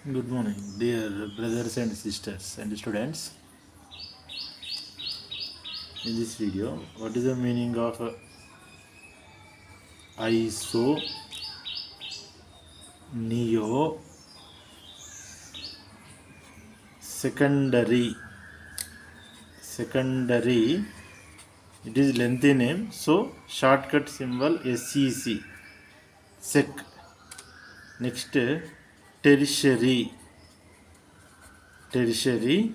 Good morning, dear brothers and sisters and students. In this video, what is the meaning of ISO Neo Secondary? Secondary, it is lengthy name, so shortcut symbol SEC. Sec. Next, tertiary. Tertiary,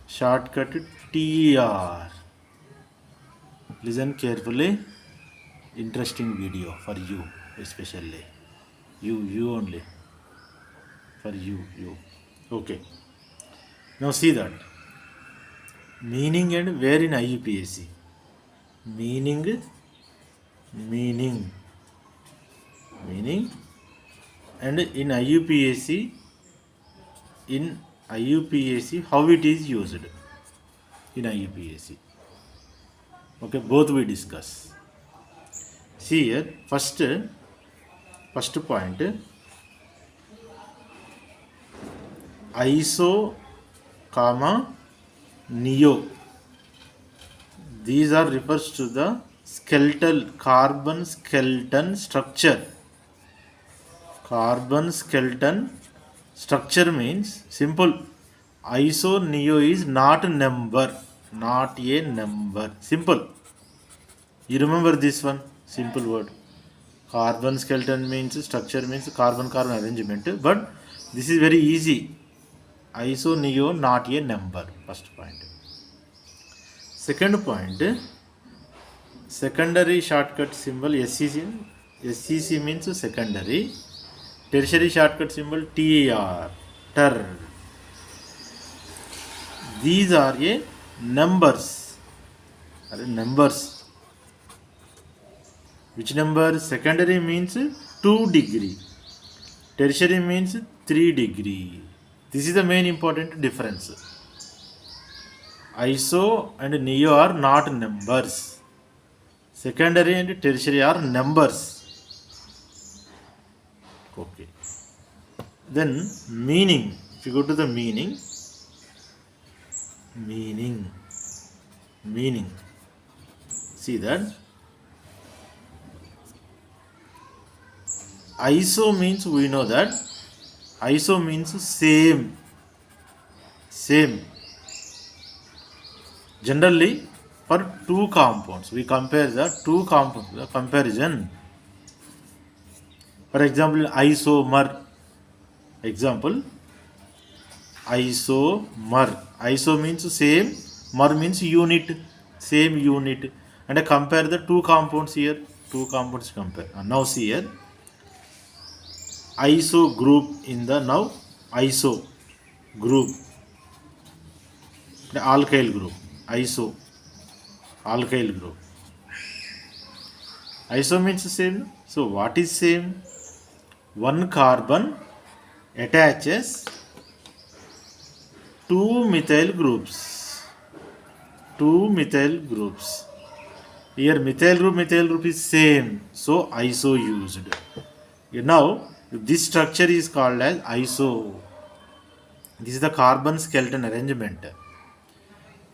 shortcut TR. Listen carefully. Interesting video for you, especially you only, for you. Okay, now see that meaning and where in IUPAC. Meaning and in IUPAC, how it is used in IUPAC. Okay, both we discuss. See here, first point, ISO, Neo. These are refers to the carbon skeleton structure. Carbon skeleton structure means simple. ISO Neo is not a number. Simple. You remember this one? Simple word. Carbon skeleton means structure means carbon arrangement. But this is very easy. ISO Neo not a number. First point. Second point. Secondary shortcut symbol SEC. SEC means secondary. Tertiary shortcut symbol TR. Ter. These are a numbers. Numbers. Which number? Secondary means 2 degree. Tertiary means 3 degree. This is the main important difference. ISO and Neo are not numbers. Secondary and tertiary are numbers. Okay. Then meaning. If you go to the meaning. See that. ISO means, we know that ISO means same. Generally for two compounds, we compare the two compounds, the comparison. For example, isomer. Example, isomer. Iso means same, mer means unit, same unit. And I compare the two compounds here. Two compounds compare. And now see here. ISO group in the now ISO group, the alkyl group, ISO alkyl group. ISO means same. So what is same? One carbon attaches two methyl groups. Here methyl group is same. So ISO used. Now this structure is called as ISO. This is the carbon skeleton arrangement.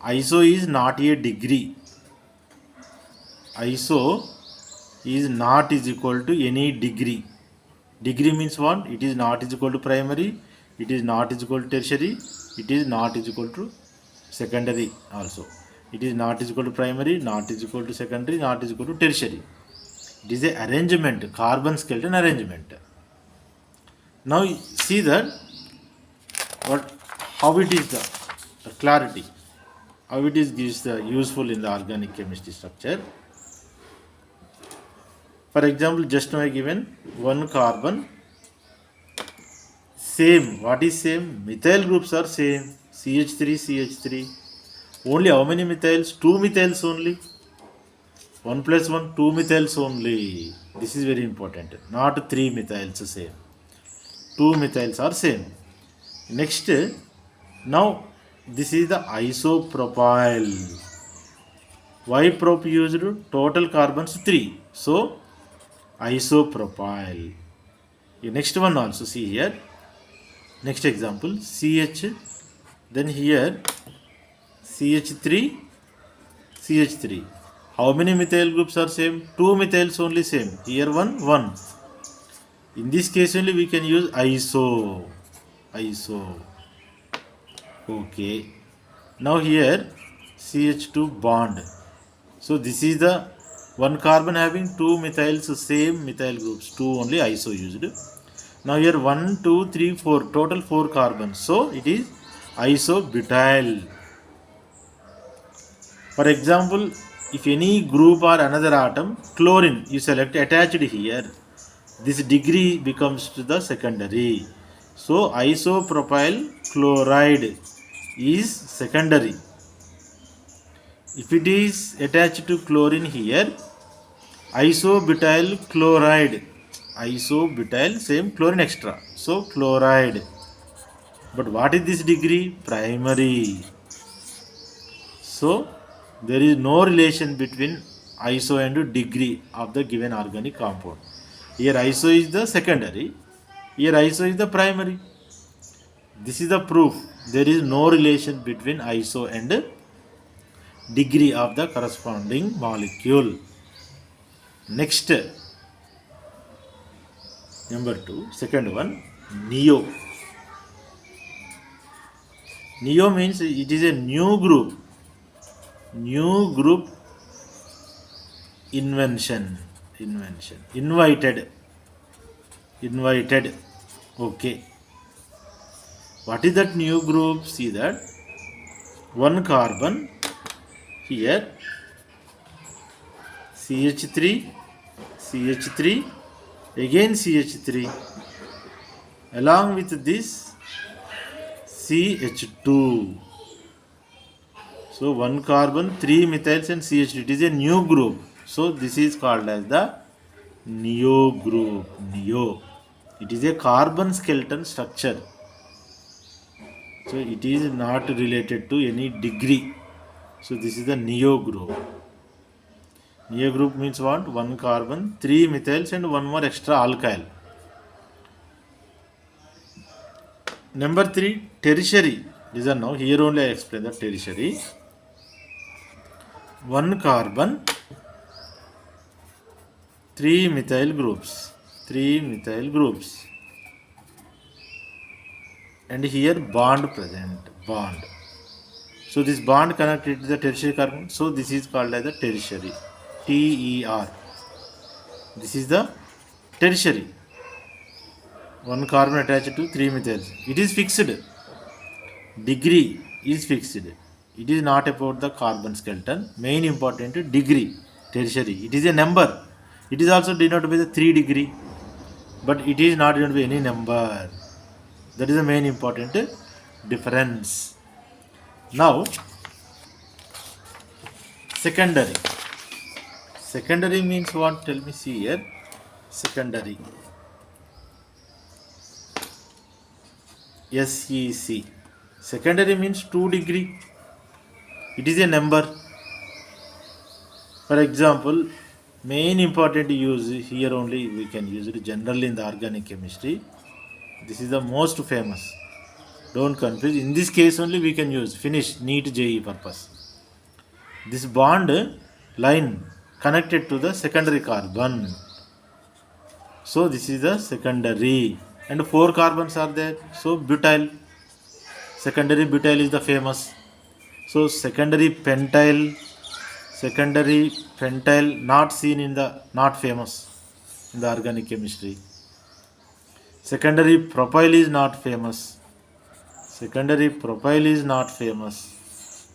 ISO is not a degree. ISO is not is equal to any degree. Degree means what? It is not is equal to primary. It is not is equal to tertiary. It is not is equal to secondary also. It is not is equal to primary, not is equal to secondary, not is equal to tertiary. It is a arrangement, carbon skeleton arrangement. Now see that how it is the clarity, how it is gives the useful in the organic chemistry structure. For example, just now I given one carbon same. What is same? Methyl groups are same. CH3. Only how many methyls? 2 methyls only. 1 plus 1, 2 methyls only. This is very important. Not 3 methyls same. 2 methyls are same. Next, now this is the isopropyl. Why prop used? Total carbons 3. So isopropyl. The next one also see here. Next example, CH, then here CH3, CH3. How many methyl groups are same? 2 methyls only same. Here 1, 1. In this case only we can use iso. Iso. Okay. Now here CH2 bond. So this is the one carbon having 2 methyls, same methyl groups. 2 only iso used. Now here 1, 2, 3, 4. Total 4 carbons. So it is isobutyl. For example, if any group or another atom, chlorine, you select attached here, this degree becomes to the secondary. So isopropyl chloride is secondary. If it is attached to chlorine here, isobutyl chloride, isobutyl same chlorine extra. So chloride. But what is this degree? Primary. So there is no relation between iso and degree of the given organic compound. Here iso is the secondary, here iso is the primary. This is the proof. There is no relation between iso and degree of the corresponding molecule. Next, number 2, second one, Neo. Neo means it is a new group. New group invention. Invited. Okay. What is that new group? See that one carbon here, CH3, CH3, again CH3, along with this CH2. So one carbon, 3 methyls and CH2. It is a new group. So this is called as the Neo group. Neo. It is a carbon skeleton structure. So it is not related to any degree. So this is the Neo group. Neo group means what? One carbon, 3 methyls and one more extra alkyl. Number 3, tertiary. Listen now, here only I explain the tertiary. One carbon, 3 methyl groups. And here bond present, bond. So this bond connected to the tertiary carbon. So this is called as the tertiary. TER. This is the tertiary. One carbon attached to 3 methyls. It is fixed. Degree is fixed. It is not about the carbon skeleton. Main important degree. Tertiary. It is a number. It is also denoted by the 3 degree. But it is not denoted by any number. That is the main important difference. Now, secondary. Secondary means what? Tell me, see here. Secondary. SEC. Secondary means 2 degree. It is a number. For example, main important use here only we can use it generally in the organic chemistry. This is the most famous. Don't confuse. In this case only we can use finish NEET JE purpose. This bond line connected to the secondary carbon. So this is the secondary. And 4 carbons are there. So butyl. Secondary butyl is the famous. So secondary pentyl not seen in the, not famous in the organic chemistry. Secondary propyl is not famous. Secondary propyl is not famous.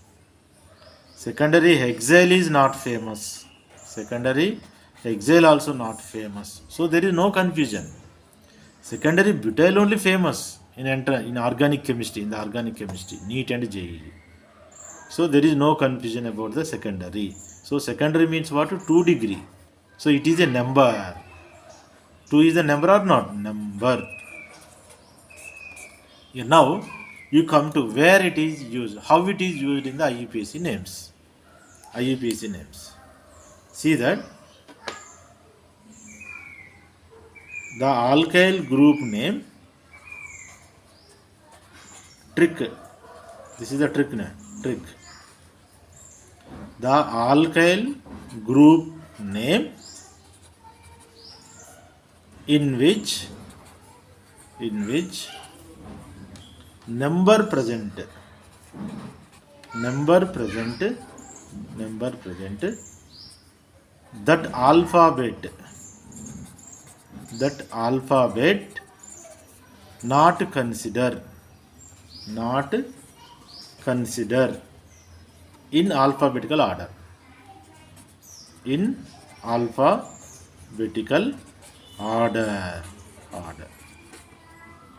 Secondary hexyl is not famous. Secondary hexyl also not famous. So there is no confusion. Secondary butyl only famous in organic chemistry, NEET and JEE. So there is no confusion about the secondary. So secondary means what? 2 degree. So it is a number. 2 is a number or not? Number. Now you come to where it is used, how it is used in the IUPAC names. See that the alkyl group name trick. This is the trick name. Trick. The alkyl group name in which number present that alphabet not consider in alphabetical order.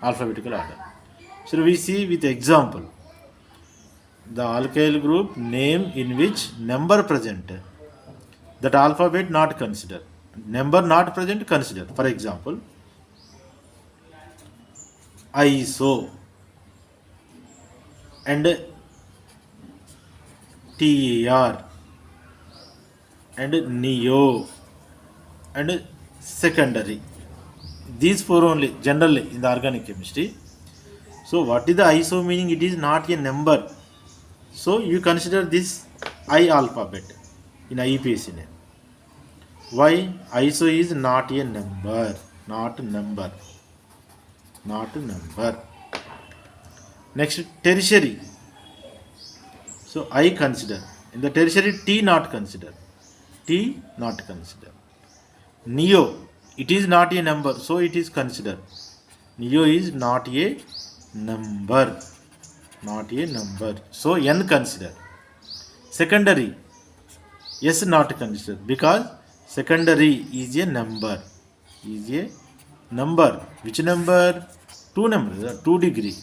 Alphabetical order. So we see with example the alkyl group name in which number present that alphabet not consider. Number not present consider. For example, ISO and TER and Neo and secondary. These four only generally in the organic chemistry. So what is the ISO meaning? It is not a number. So you consider this I alphabet in IUPAC name. Why? ISO is not a number. Next, tertiary. So I consider. In the tertiary, T not consider. Neo. It is not a number. So it is considered. Neo is not a number. So N consider. Secondary. S not considered because secondary is a number. Which number? 2 numbers. 2 degree.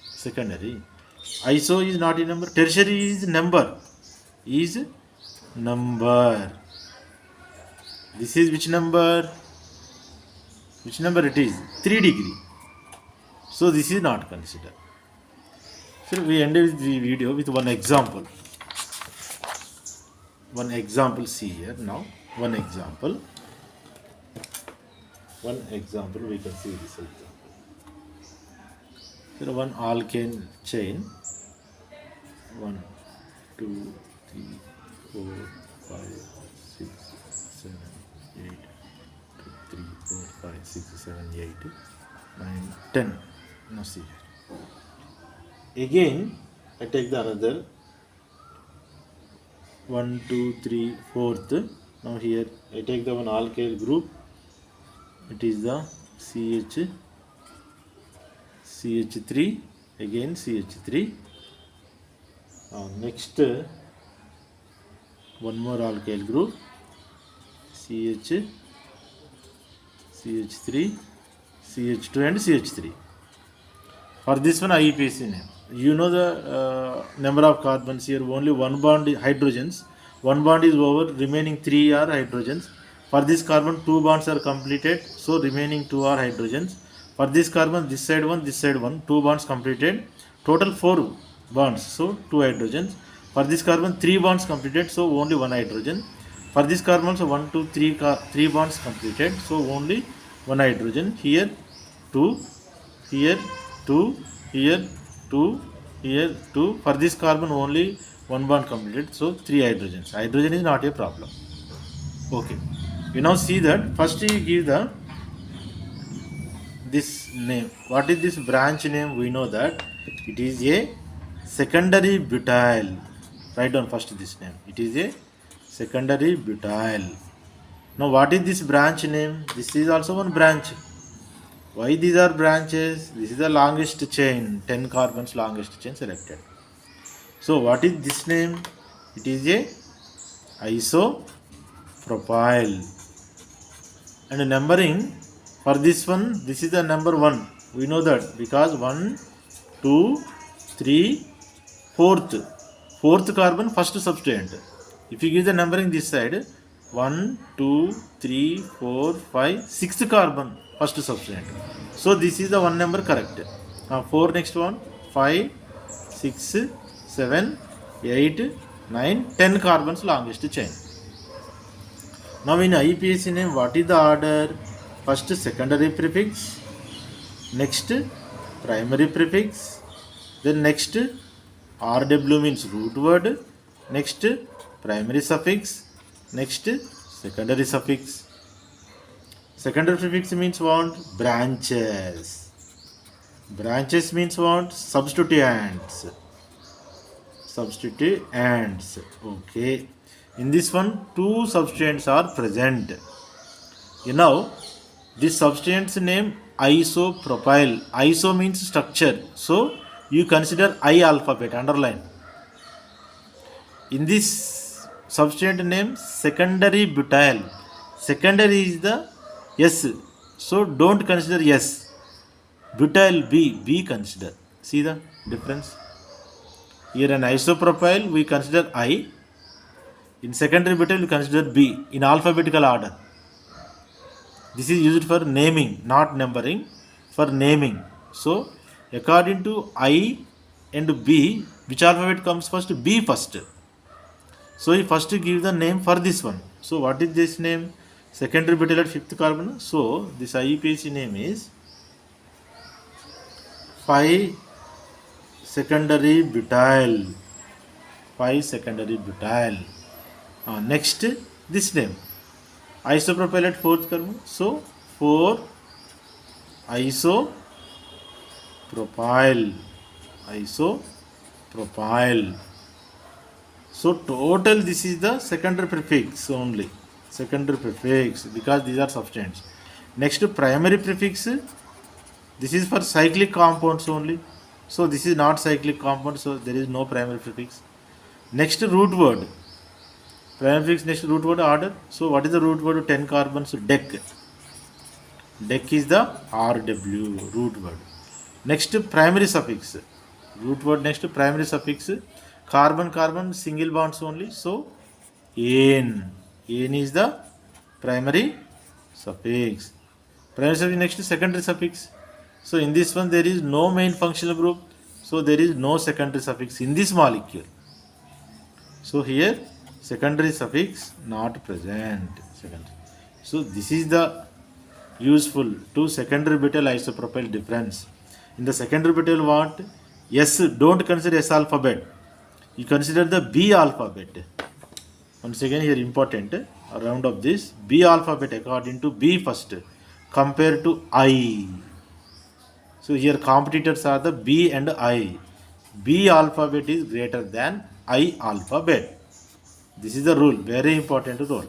Secondary. ISO is not a number. Tertiary is number. This is which number? Which number it is? 3 degree. So this is not considered. So we ended the video with one example. See here now. One example we can see this example. So one alkane chain 1 2 3 4 5 6 7 8 2 3 4 5 6 7 8 9 10. Now see again I take the another 1 2 3 4th. Now here I take the one alkyl group. It is the CH3, again CH3. Next one more alkyl group, CH3, CH2 and CH3. For this one IUPAC name. You know the number of carbons here, only one bond is hydrogens. One bond is over, remaining 3 are hydrogens. For this carbon, 2 bonds are completed, so remaining 2 are hydrogens. For this carbon, this side 1, 2 bonds completed. Total 4 bonds, so 2 hydrogens. For this carbon, 3 bonds completed, so only 1 hydrogen. For this carbon, so 1, 2, 3 bonds completed, so only 1 hydrogen. Here 2, here 2, here 2, here 2. For this carbon, only 1 bond completed, so 3 hydrogens. Hydrogen is not a problem. Okay. You now see that first you give this name. What is this branch name? We know that it is a secondary butyl. Write down first this name. It is a secondary butyl. Now what is this branch name? This is also one branch. Why these are branches? This is the longest chain, 10 carbons longest chain selected. So what is this name? It is a isopropyl. And numbering for this one, this is the number 1. We know that because 1, 2, 3, 4th carbon first substituent. If you give the numbering this side, 1, 2, 3, 4, 5, 6th carbon first substituent. So this is the one number correct. Now 4 next one, 5, 6, 7, 8, 9, 10 carbons longest chain. Now in IUPAC name, what is the order? First secondary prefix, next primary prefix, Then next RW means root word. Next primary suffix. Next secondary suffix. Secondary prefix means what? Branches. Branches means what? Substituents. Substituents. Okay. In this one, two substituents are present. Now, this substituent's name isopropyl. Iso means structure. So, you consider I alphabet, underline. In this substituent name, secondary butyl. Secondary is the S. So, don't consider S. Butyl B consider. See the difference? Here an isopropyl we consider I. In secondary butyl we consider B in alphabetical order. This is used for naming, not numbering, for naming. So, according to I and B, which alphabet comes first? B first. So, we first give the name for this one. So, what is this name? Secondary butyl at 5th carbon. So, this IUPAC name is 5 secondary butyl. 5 secondary butyl. Next, this name. Isopropyl at 4th carbon. So 4 isopropyl. So total this is the secondary prefix only. Secondary prefix because these are substituents. Next primary prefix. This is for cyclic compounds only. So this is not cyclic compound. So there is no primary prefix. Next root word. Primary prefix next root word order. So what is the root word? 10 carbons. Dec. Dec is the RW root word. Next primary suffix. Root word next primary suffix. Carbon single bonds only. So N. N is the primary suffix. Primary suffix next secondary suffix. So in this one there is no main functional group. So there is no secondary suffix in this molecule. So here secondary suffix not present. Secondary. So this is the useful to secondary butyl isopropyl difference. In the secondary butyl what? S, don't consider S alphabet. You consider the B alphabet. Once again here important around of this B alphabet according to B first compared to I. So here competitors are the B and I. B alphabet is greater than I alphabet. This is the rule, very important rule.